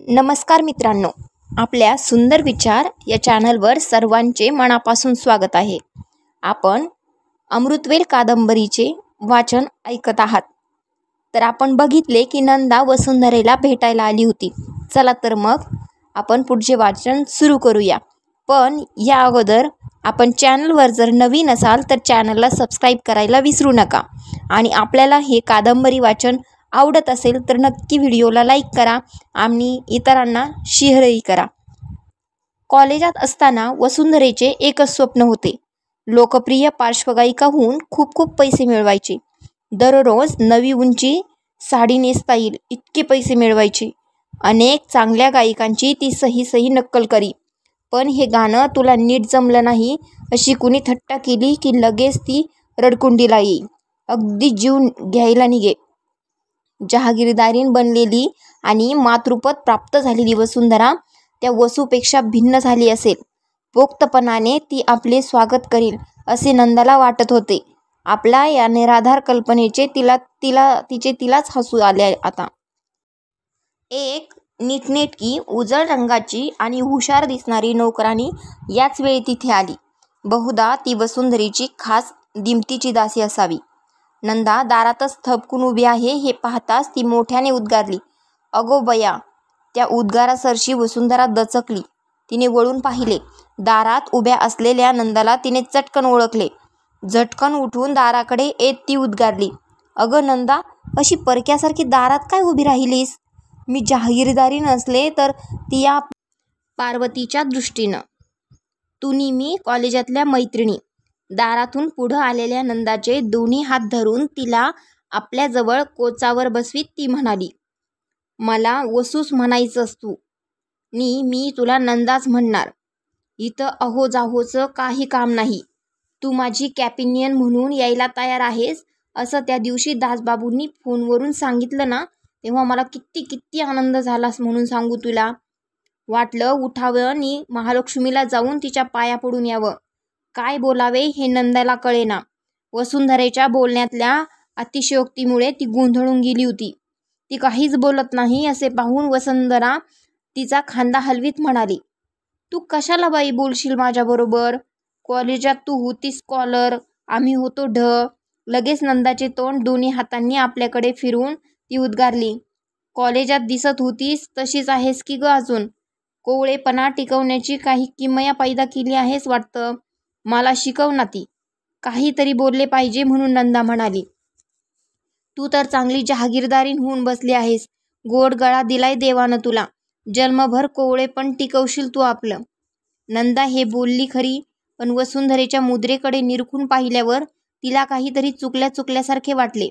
नमस्कार मित्रांनो, आपल्या सुंदर विचार या चॅनलवर सर्वांचे मनापासून स्वागत आहे. आपण अमृतवेल कादंबरीचे वाचन ऐकत आहात. तर आपण बघितले की नंदा वसुंधरेला भेटायला आली होती. चला तर मग आपण पुढचे वाचन सुरू करूया. पण या अगोदर आपण चॅनलवर जर नवीन असाल तर चॅनलला सबस्क्राईब करायला विसरू नका. आणि आपल्याला हे कादंबरी वाचन आवडत असेल तर नक्की व्हिडिओला लाईक करा आणि इतरांना शेअरही करा. कॉलेजात असताना वसुंधरेचे एकच स्वप्न होते. लोकप्रिय पार्श्वगायिका होऊन खूप खूप पैसे मिळवायचे. दररोज नवी उंची साडी नेसता येईल इतके पैसे मिळवायचे. अनेक चांगल्या गायकांची ती सही नक्कल करी. पण हे गाणं तुला नीट जमलं नाही अशी कुणी थट्टा केली की लगेच ती रडकुंडीला येई. अगदी जीव घ्यायला निघे. जहागीरदारीण बनलेली आणि मातृपद प्राप्त झालेली वसुंधरा त्या वसूपेक्षा भिन्न झाली असेल. पोक्तपणाने ती आपले स्वागत करील असे नंदाला वाटत होते. आपला या निराधार कल्पनेचे तिलाच हसू आले आता. एक नीटनेटकी उजळ रंगाची आणि हुशार दिसणारी नोकराणी याच वेळी तिथे आली. बहुधा ती वसुंधरेची खास दिमतीची दासी असावी. नंदा दारातच थबकून उभी आहे हे पाहताच ती मोठ्याने उद्गारली, "अगो बया!" त्या उद्गारासरशी वसुंधरा दचकली. तिने वळून पाहिले. दारात उभ्या असलेल्या नंदाला तिने चटकन ओळखले. झटकन उठून दाराकडे येत ती उद्गारली, "अगं नंदा, अशी परक्यासारखी दारात काय उभी राहिलीस? मी जहागीरदारी नसले तर ती या पार्वतीच्या दृष्टीनं. तुनी मी कॉलेजातल्या मैत्रिणी." दारातून पुढं आलेल्या नंदाचे दोन्ही हात धरून तिला आपल्याजवळ कोचावर बसवीत ती म्हणाली, "मला वसूच म्हणायचंस तू. मी तुला नंदाच म्हणणार. इथं अहो जाहोचं काही काम नाही. तू माझी कॅपिनियन म्हणून यायला तयार आहेस असं त्या दिवशी दासबाबूंनी फोनवरून सांगितलं ना, तेव्हा मला किती आनंद झालास म्हणून सांगू तुला. वाटलं उठावं आणि महालक्ष्मीला जाऊन तिच्या पाया पडून यावं. काय बोलावे हे नंदाला कळेना. वसुंधरेच्या बोलण्यातल्या अतिशयोक्तीमुळे ती गोंधळून गेली होती. ती काहीच बोलत नाही असे पाहून वसुंधरा तिचा खांदा हलवीत म्हणाली, "तू कशाला बाई बोलशील माझ्याबरोबर? कॉलेजात तू होतीस स्कॉलर, आम्ही होतो ढ." लगेच नंदाचे तोंड दोन्ही हातांनी आपल्याकडे फिरवून ती उद्गारली, "कॉलेजात दिसत होतीस तशीच आहेस की ग अजून? कोवळेपणा टिकवण्याची काही किमया पैदा केली आहेस वाटतं. मला शिकव ना ती." "काहीतरी बोलले पाहिजे म्हणून," नंदा म्हणाली. "तू तर चांगली जहागीरदारीण होऊन बसली आहेस. गोड गळा दिलाय देवानं तुला. जन्मभर कोवळेपण टिकवशील तू आपलं." नंदा हे बोलली खरी, पण वसुंधरेच्या मुद्रेकडे निरखून पाहिल्यावर तिला काहीतरी चुकल्यासारखे वाटले.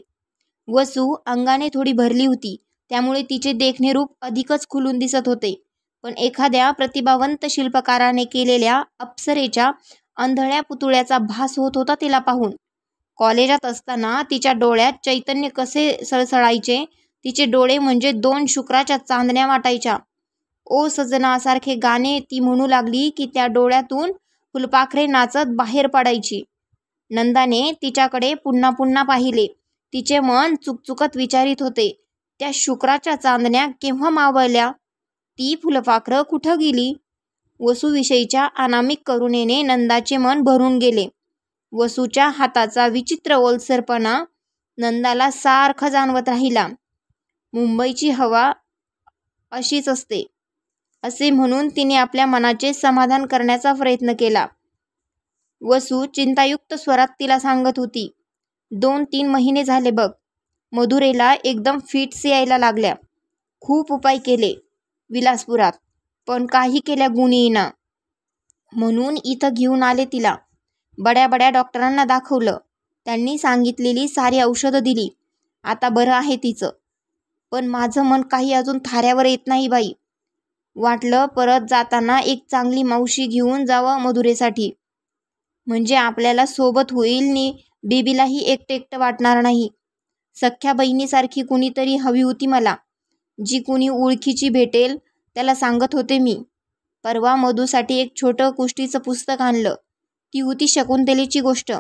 वसू अंगाने थोडी भरली होती, त्यामुळे तिचे देखणे रूप अधिकच खुलून दिसत होते. पण एखाद्या प्रतिभावंत शिल्पकाराने केलेल्या अप्सरेच्या आंधळ्या पुतळ्याचा भास होत होता तिला पाहून. कॉलेजात असताना तिच्या डोळ्यात चैतन्य कसे सळसळायचे. तिचे डोळे म्हणजे 2 शुक्राच्या चांदण्या वाटायच्या. "ओ सजना" सारखे गाणे ती म्हणू लागली की त्या डोळ्यातून फुलपाखरे नाचत बाहेर पडायची. नंदाने तिच्याकडे पुन्हा पाहिले. तिचे मन चुकचुकत विचारित होते, त्या शुक्राच्या चांदण्या केव्हा मावळल्या? ती फुलपाखरं कुठं गेली? वसूविषयीच्या अनामिक करुणेने नंदाचे मन भरून गेले. वसूच्या हाताचा विचित्र ओलसरपणा नंदाला सारखा जाणवत राहिला. मुंबईची हवा अशीच असते असे म्हणून तिने आपल्या मनाचे समाधान करण्याचा प्रयत्न केला. वसू चिंतायुक्त स्वरात तिला सांगत होती, 2-3 महिने झाले बघ. मधुरेला एकदम फिट्स यायला लागल्या. खूप उपाय केले विलासपुरात, पण काही केल्या गुण येईना. म्हणून इथं घेऊन आले तिला. बड्या डॉक्टरांना दाखवलं. त्यांनी सांगितलेली सारी औषधं दिली. आता बरं आहे तिचं. पण माझं मन काही अजून थाऱ्यावर येत नाही बाई. वाटलं परत जाताना एक चांगली मावशी घेऊन जावं मधुरेसाठी. म्हणजे आपल्याला सोबत होईल नि बेबीलाही एकटं वाटणार नाही. सख्या बहिणीसारखी कुणीतरी हवी होती मला. जी कुणी ओळखीची भेटेल त्याला सांगत होते मी. परवा मधूसाठी एक छोटं कुष्टीचं पुस्तक आणलं. ती होती शकुंतलेची गोष्ट.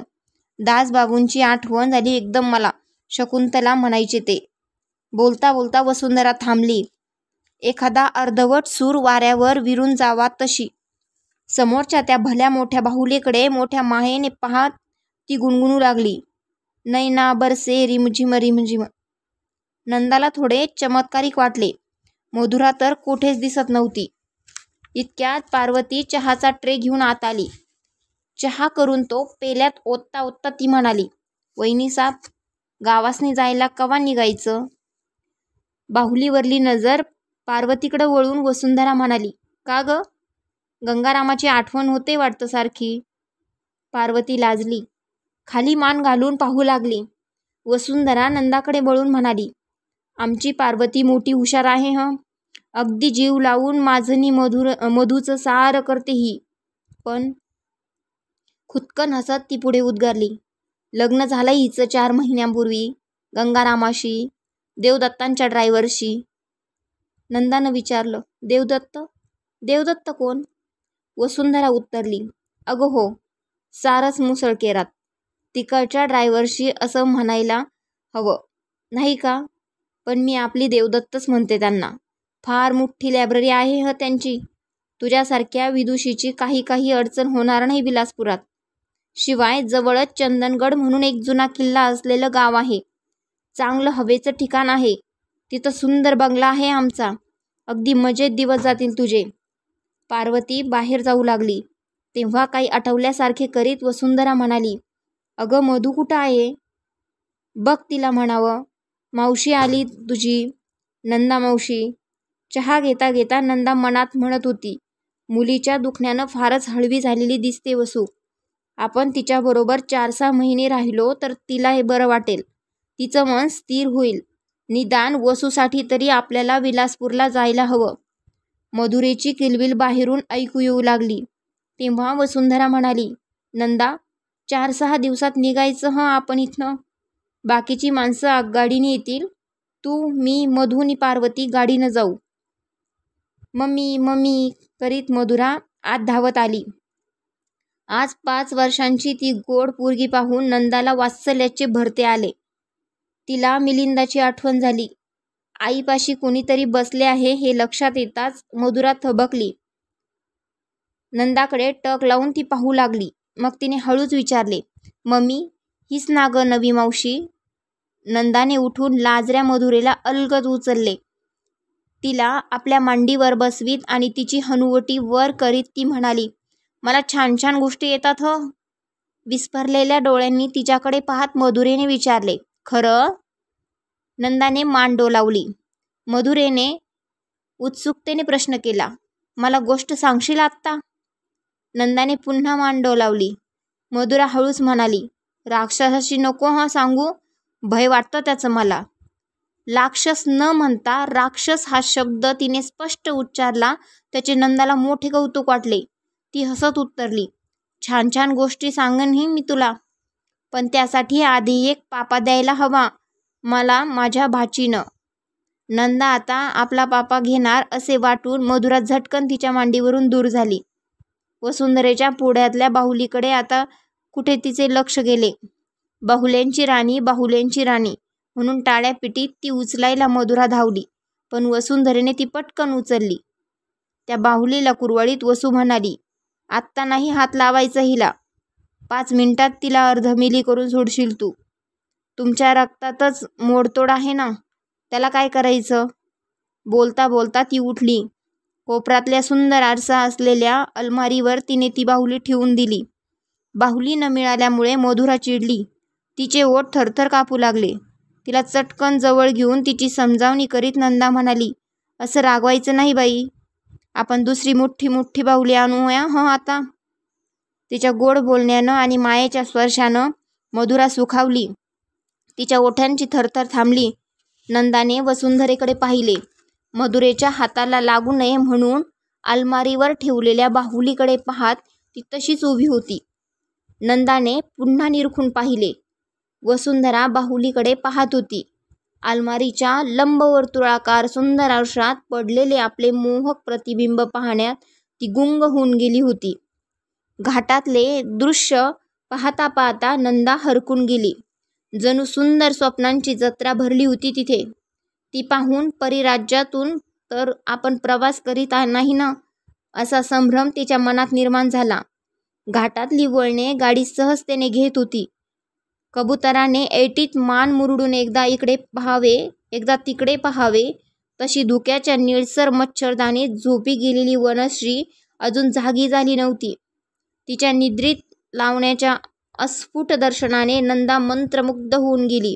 दासबाबूंची आठवण झाली एकदम मला. शकुंतला म्हणायचे ते. बोलता वसुंधरा थांबली. एखादा अर्धवट सूर वाऱ्यावर विरून जावा तशी. समोरच्या त्या भल्या मोठ्या बाहुलीकडे मोठ्या मायेने पाहत ती गुणगुणू लागली, नैना बरसे रिमझिम रिमझिम. नंदाला थोडे चमत्कारिक वाटले. मधुरा तर कुठेच दिसत नव्हती. इतक्यात पार्वती चहाचा ट्रे घेऊन आत आली. चहा करून तो पेल्यात ओतता ओतता ती म्हणाली, वहिनीसाब, गावासनी जायला कवा निघायचं? बाहुलीवरली नजर पार्वतीकडे वळून वसुंधरा म्हणाली, का ग? गंगारामाची आठवण होते वाटतं सारखी. पार्वती लाजली. खाली मान घालून पाहू लागली. वसुंधरा नंदाकडे वळून म्हणाली, आमची पार्वती मोठी हुशार आहे हं. अगदी जीव लावून माझनी मधूचं सार करते ही. पण खुदकन हसत ती पुढे उद्गारली, लग्न झालं हिचं 4 महिन्यांपूर्वी गंगारामाशी, देवदत्तांच्या ड्रायव्हरशी. नंदानं विचारलं, देवदत्त? देवदत्त कोण? वसुंधरा उत्तरली, अगं हो, सारस मुसळकेरात. तिकडच्या ड्रायव्हरशी असं म्हणायला हवं नाही का? पण मी आपली देवदत्तच म्हणते त्यांना. फार मोठी लायब्ररी आहे ह त्यांची. तुझ्यासारख्या विदुषीची काही अडचण होणार नाही विलासपुरात. शिवाय जवळच चंदनगड म्हणून एक जुना किल्ला असलेलं गाव आहे. चांगलं हवेचं ठिकाण आहे. तिथं सुंदर बंगला आहे आमचा. अगदी मजेत दिवस जातील तुझे. पार्वती बाहेर जाऊ लागली. तेव्हा काही आठवल्यासारखे करीत वसुंधरा म्हणाली, अगं मधू कुठं आहे? बघ तिला म्हणावं. मावशी आली तुझी, नंदा मावशी. चहा घेता घेता नंदा मनात म्हणत होती, मुलीच्या दुखण्यानं फारच हळवी झालेली दिसते वसू. आपण तिच्याबरोबर 4-6 महिने राहिलो तर तिला हे बरं वाटेल. तिचं मन स्थिर होईल. निदान वसूसाठी तरी आपल्याला विलासपूरला जायला हवं. मधुरेची किलबिल बाहेरून ऐकू येऊ लागली. तेव्हा वसुंधरा म्हणाली, नंदा, 4-6 दिवसात निघायचं हं आपण इथनं. बाकीची माणसं आगगाडीने येतील. तू, मी, मधू आणि पार्वती गाडीनं जाऊ. मम्मी मम्मी करीत मधुरा आत धावत आली. आज 5 वर्षांची ती गोड पोरगी पाहून नंदाला वात्सल्याचे भरते आले. तिला मिलिंदाची आठवण झाली. आईपाशी कोणीतरी बसले आहे हे लक्षात येताच मधुरा थबकली. नंदाकडे टक लावून ती पाहू लागली. मग तिने हळूच विचारले, मम्मी, हीच ना ग नवी मावशी? नंदाने उठून लाजऱ्या मधुरेला अलगद उचलले. तिला आपल्या मांडीवर बसवीत आणि तिची हनुवटी वर करीत ती म्हणाली, मला छान छान गोष्टी येतात ह. विस्फरलेल्या डोळ्यांनी तिच्याकडे पाहत मधुरेने विचारले, खरं? नंदाने मान डोलावली. मधुरेने उत्सुकतेने प्रश्न केला, मला गोष्ट सांगशील आत्ता? नंदाने पुन्हा मान डोलावली. मधुरा हळूच म्हणाली, राक्षसाशी नको हं सांगू, भय वाटतं त्याचं मला. राक्षस न म्हणता राक्षस हा शब्द तिने स्पष्ट उच्चारला त्याचे नंदाला मोठे कौतुक वाटले. ती हसत उत्तरली, छान छान गोष्टी सांगेनही मी तुला, पण त्यासाठी आधी एक पापा द्यायला हवा मला माझ्या भाचीनं. नंदा आता आपला पापा घेणार असे वाटून मधुरा झटकन तिच्या मांडीवरून दूर झाली. वसुंधरेच्या पुढ्यातल्या बाहुलीकडे आता कुठे तिचे लक्ष गेले. बाहुल्यांची राणी, बाहुल्यांची राणी म्हणून टाळ्या पिटीत ती उचलायला मधुरा धावली, पण वसुंधरेने ती पटकन उचलली. त्या बाहुलीला कुरवाळीत वसू म्हणाली, आत्ता नाही हात लावायचा हिला. 5 मिनिटात तिला अर्धमिली करून सोडशील तू. तुमच्या रक्तातच मोडतोड आहे ना, त्याला काय करायचं? बोलता बोलता ती उठली. कोपऱ्यातल्या सुंदर आरसा असलेल्या अलमारीवर तिने ती बाहुली ठेवून दिली. बाहुली न मिळाल्यामुळे मधुरा चिडली. तिचे ओठ थरथर कापू लागले. तिला चटकन जवळ घेऊन तिची समजावणी करीत नंदा म्हणाली, असं रागवायचं नाही बाई. आपण दुसरी मोठी बाहुली आणूया हं आता. तिच्या गोड बोलण्यानं आणि मायेच्या स्पर्शानं मधुरा सुखावली. तिच्या ओठांची थरथर थांबली. नंदाने वसुंधरेकडे पाहिले. मधुरेच्या हाताला लागू नये म्हणून अलमारीवर ठेवलेल्या बाहुलीकडे पाहत ती तशीच उभी होती. नंदाने पुन्हा निरखून पाहिले. वसुंधरा बाहुलीकडे पाहत होती. अलमारीच्या लंबवर्तुळाकार सुंदर आरशात पडलेले आपले मोहक प्रतिबिंब पाहण्यात ती गुंग होऊन गेली होती. घाटातले दृश्य पाहता पाहता नंदा हरकून गेली. जणू सुंदर स्वप्नांची जत्रा भरली होती तिथे. ती पाहून परिराज्यातून तर आपण प्रवास करीत नाही ना, असा संभ्रम तिच्या मनात निर्माण झाला. घाटातली वळणे गाडी सहजतेने घेत होती. कबुतराने ऐटीत मान मुरडून एकदा इकडे पाहावे, एकदा तिकडे पाहावे, तशी धुक्याच्या निळसर मच्छरदाणीत झोपी गेलेली वनश्री अजून जागी झाली नव्हती. तिच्या निद्रित लावण्याच्या अस्फुट दर्शनाने नंदा मंत्रमुग्ध होऊन गेली.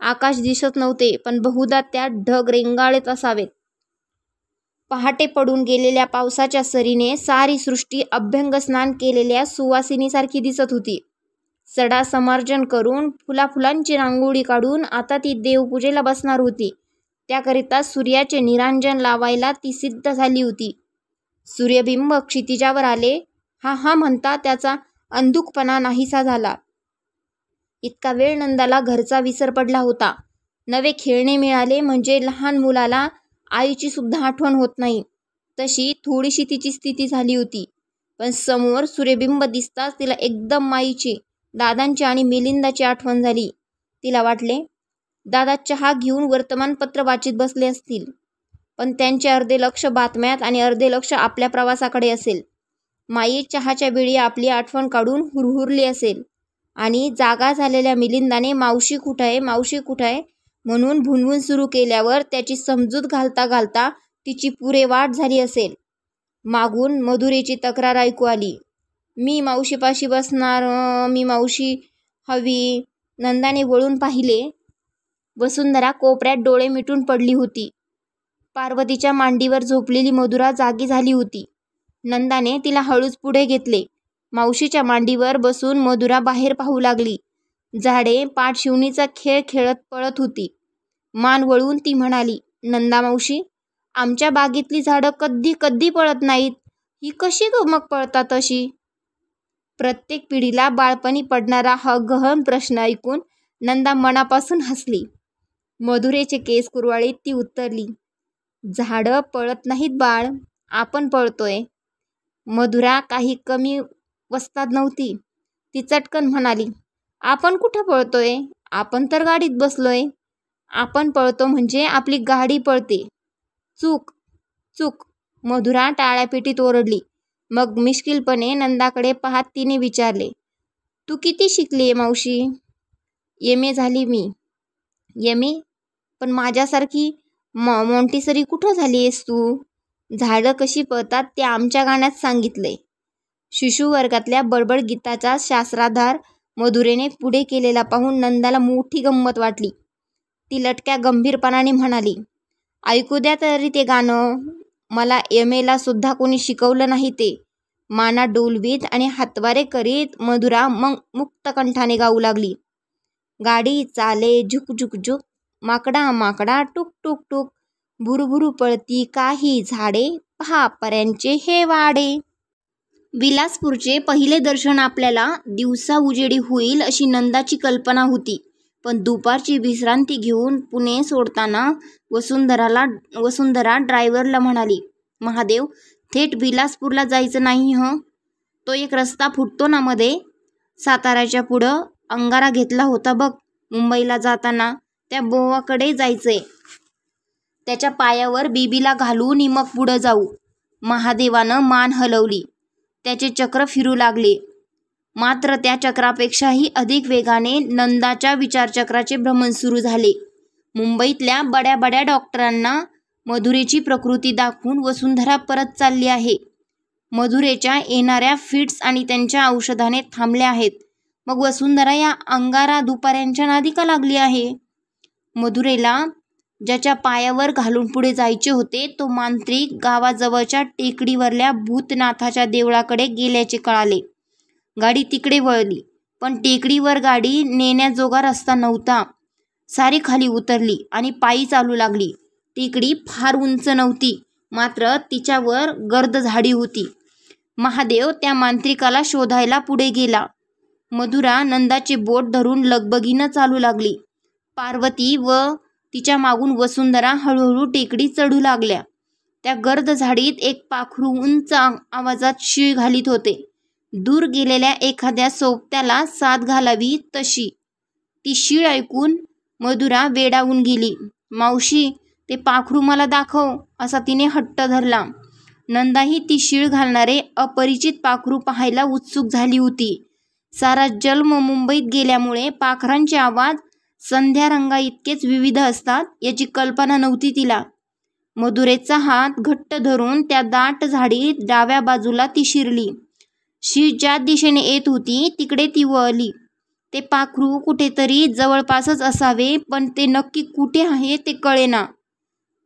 आकाश दिसत नव्हते, पण बहुधा त्यात ढग रेंगाळत असावेत. पहाटे पडून गेलेल्या पावसाच्या सरीने सारी सृष्टी अभ्यंगस्नान केलेल्या सुवासिनीसारखी दिसत होती. सडा समार्जन करून फुलाफुलांची रांगोळी काढून आता ती देवपूजेला बसणार होती. त्याकरिता सूर्याचे निरांजन लावायला ती सिद्ध झाली होती. सूर्यबिंब क्षितिजावर आले. हा हा म्हणता त्याचा अंधुकपणा नाहीसा झाला. इतका वेळ नंदाला घरचा विसर पडला होता. नवे खेळणे मिळाले म्हणजे लहान मुलाला आईची सुद्धा आठवण होत नाही, तशी थोडीशी तिची स्थिती झाली होती. पण समोर सूर्यबिंब दिसताच तिला एकदम माईची, दादांची आणि मिलिंदाची आठवण झाली. तिला वाटले दादा चहा घेऊन वर्तमानपत्र वाचित बसले असतील, पण त्यांचे अर्धे लक्ष बातम्यात आणि अर्धे लक्ष आपल्या प्रवासाकडे असेल. माई चहाच्या वेळी आपली आठवण काढून हुरहुरली असेल आणि जागा झालेल्या मिलिंदाने मावशी कुठं आहे, मावशी कुठं आहे म्हणून भुणभुण सुरू केल्यावर त्याची समजूत घालता घालता तिची पुरे वाट झाली असेल. मागून मधुरेची तक्रार ऐकू आली. मी मावशीपाशी बसणार, मी मावशी हवी. नंदाने वळून पाहिले. वसुंधरा कोपऱ्यात डोळे मिटून पडली होती. पार्वतीच्या मांडीवर झोपलेली मधुरा जागी झाली होती. नंदाने तिला हळूच पुढे घेतले. मावशीच्या मांडीवर बसून मधुरा बाहेर पाहू लागली. झाडे पाठशिवणीचा खेळ खेळत पळत होती. मान वळवून ती म्हणाली, नंदा मावशी, आमच्या बागेतली झाडं कधी कधी पळत नाहीत, ही कशी मग पळतात अशी? प्रत्येक पिढीला बाळपणी पडणारा हा गहन प्रश्न ऐकून नंदा मनापासून हसली. मधुरेचे केस कुरवाळीत ती उत्तरली, झाडं पळत नाहीत बाळ, आपण पळतोय. मधुरा काही कमी वस्ताद नव्हती. ती चटकन म्हणाली, आपण कुठं पळतोय, आपण तर गाडीत बसलोय. आपण पळतो म्हणजे आपली गाडी पळते. चूक चूक. मधुरा टाळ्यापेटीत ओरडली. मग मिश्किलपणे नंदाकडे पाहत तिने विचारले, तू किती शिकली मावशी? MA झाली मी. MA? पण माझ्यासारखी मॉन्टेसरी कुठं झाली आहेस तू? झाडं कशी पळतात ते आमच्या गाण्यात सांगितलंय. शिशुवर्गातल्या बडबड गीताचा शास्त्राधार मधुरेने पुढे केलेला पाहून नंदाला मोठी गंमत वाटली. ती लटक्या गंभीरपणाने म्हणाली, ऐकू द्या तरी ते गाणं. मला MAला सुद्धा कोणी शिकवलं नाही ते. माना डोलवीत आणि हातवारे करीत मधुरा मग मुक्त कंठाने गाऊ लागली. गाडी चाले झुक झुक झुक, माकडा माकडा टुक टुक टुक, भुरभुरू पळती काही झाडे, पहा पर्यांचे हे वाडे. विलासपूरचे पहिले दर्शन आपल्याला दिवसा उजेडी होईल अशी नंदाची कल्पना होती. पण दुपारची विश्रांती घेऊन पुणे सोडताना वसुंधरा ड्रायव्हरला म्हणाली, महादेव, थेट विलासपूरला जायचं नाही हं. तो एक रस्ता फुटतो ना मध्ये, साताऱ्याच्या पुढं अंगारा घेतला होता बघ मुंबईला जाताना, त्या बोवाकडे जायचंय. त्याच्या पायावर बीबीला घालून मग पुढं जाऊ. महादेवानं मान हलवली. त्याचे चक्र फिरू लागले. मात्र त्या चक्रापेक्षाही अधिक वेगाने नंदाच्या विचारचक्राचे भ्रमण सुरू झाले. मुंबईतल्या बड्या बड्या डॉक्टरांना मधुरेची प्रकृती दाखवून वसुंधरा परत चालली आहे. मधुरेच्या येणाऱ्या फिट्स आणि त्यांच्या औषधाने थांबल्या आहेत. मग वसुंधरा या अंगारा दुपाऱ्यांच्या नादी का लागली आहे? मधुरेला ज्याच्या पायावर घालून पुढे जायचे होते तो मांत्रिक गावाजवळच्या टेकडीवरल्या भूतनाथाच्या देवळाकडे गेल्याचे कळाले. गाडी तिकडे वळली, पण टेकडीवर गाडी नेण्याजोगा रस्ता नव्हता. सारी खाली उतरली आणि पायी चालू लागली. टेकडी फार उंच नव्हती, मात्र तिच्यावर गर्द झाडी होती. महादेव त्या मांत्रिकाला शोधायला पुढे गेला. मधुरा नंदाचे बोट धरून लगबगीनं चालू लागली. पार्वती व तिच्या मागून वसुंधरा हळूहळू टेकडी चढू लागल्या. त्या गर्द झाडीत एक पाखरू उंच आवाजात शीळ घालीत होते. दूर गेलेल्या एखाद्या सोबत्याला साथ घालावी तशी. ती शीळ ऐकून मधुरा वेडावून गेली. मावशी, ते पाखरू मला दाखव असा तिने हट्ट धरला. नंदाही ती शीळ घालणारे अपरिचित पाखरू पाहायला उत्सुक झाली होती. सारा जन्म मुंबईत गेल्यामुळे पाखरांचे आवाज संध्या रंगा इतकेच विविध असतात याची कल्पना नव्हती तिला. मधुरेचा हात घट्ट धरून त्या दाट झाडीत डाव्या बाजूला ती शिरली. शी ज्या दिशेने येत होती तिकडे ती वळली. ते पाखरू कुठेतरी जवळपासच असावे, पण ते नक्की कुठे आहे ते कळेना.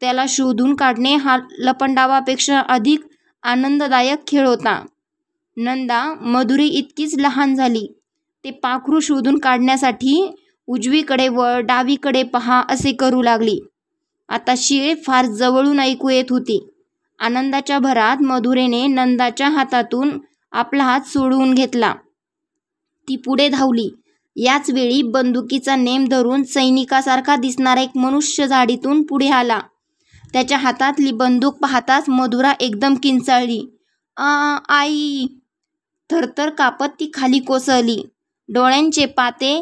त्याला शोधून काढणे हा लपंडावापेक्षा अधिक आनंददायक खेळ होता. नंदा मधुरे इतकीच लहान झाली. ते पाखरू शोधून काढण्यासाठी उजवीकडे वळ, डावीकडे पहा असे करू लागली. आता शीळ फार जवळून ऐकू येत होती. आनंदाच्या भरात मधुरेने नंदाच्या हातातून आपला हात सोडवून घेतला. ती पुढे धावली. याच वेळी बंदुकीचा नेम धरून सैनिकासारखा दिसणारा एक मनुष्य झाडीतून पुढे आला. त्याच्या हातातली बंदूक पाहताच मधुरा एकदम किंचाळली. आई! थरथर कापत ती खाली कोसळली. डोळ्यांचे पाते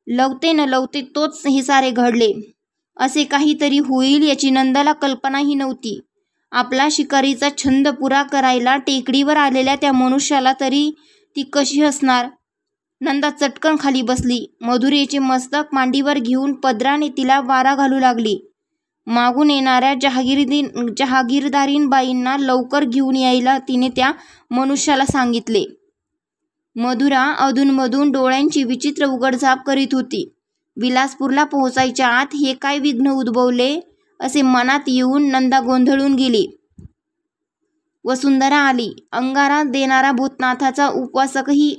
लवते न लवते तोच हे सारे घडले. असे काहीतरी होईल याची नंदाला कल्पनाही नव्हती. आपला शिकारीचा छंद पुरा करायला टेकडीवर आलेल्या त्या मनुष्याला तरी ती कशी असणार. नंदा चटकन खाली बसली. मधुरेचे मस्तक मांडीवर घेऊन पदराने तिला वारा घालू लागली. मागून येणाऱ्या जहागीरदारीणबाईंना लवकर घेऊन यायला तिने त्या मनुष्याला सांगितले. मधुरा अधूनमधून डोळ्यांची विचित्र उघडझाप करीत होती. विलासपूरला पोहोचायच्या आत हे काय विघ्न उद्भवले असे मनात येऊन नंदा गोंधळून गेली. वसुंधरा आली. अंगारा देणारा भूतनाथाचा उपवासकही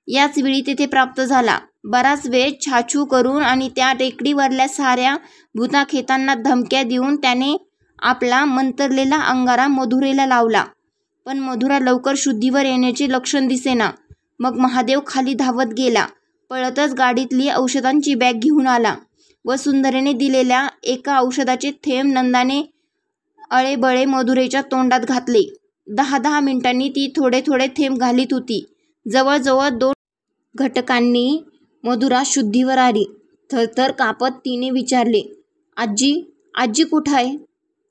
याच वेळी तेथे प्राप्त झाला. बराच वेळ छाछू करून आणि त्या टेकडीवरल्या साऱ्या भूताखेतांना धमक्या देऊन त्याने आपला मंतरलेला अंगारा मधुरेला लावला. पण मधुरा लवकर शुद्धीवर येण्याचे लक्षण दिसेना. मग महादेव खाली धावत गेला. पळतच गाडीतली औषधांची बॅग घेऊन आला. वसुंधरेने दिलेल्या एका औषधाचे थेंब नंदाने अळेबळे मधुरेच्या तोंडात घातले. 10-10 मिनिटांनी ती थोडे थोडे थेंब घालीत होती. जवळजवळ 2 घटकांनी मधुरा शुद्धीवर आली. थरथर कापत तिने विचारले, आजी कुठं आहे?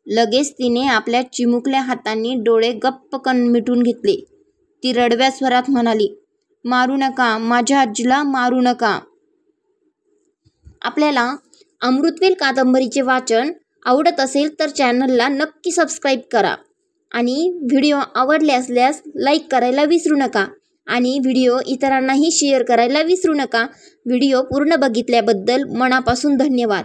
लगेच तिने आपल्या चिमुकल्या हातांनी डोळे गप्पकन मिटून घेतले. ती रडव्या स्वरात म्हणाली, मारू नका, माझ्या आजीला मारू नका. आपल्याला अमृतवेल कादंबरीचे वाचन आवडत असेल तर चॅनलला नक्की सबस्क्राईब करा आणि व्हिडिओ आवडले असल्यास लाईक करायला विसरू नका आणि व्हिडिओ इतरांनाही शेअर करायला विसरू नका. व्हिडिओ पूर्ण बघितल्याबद्दल मनापासून धन्यवाद.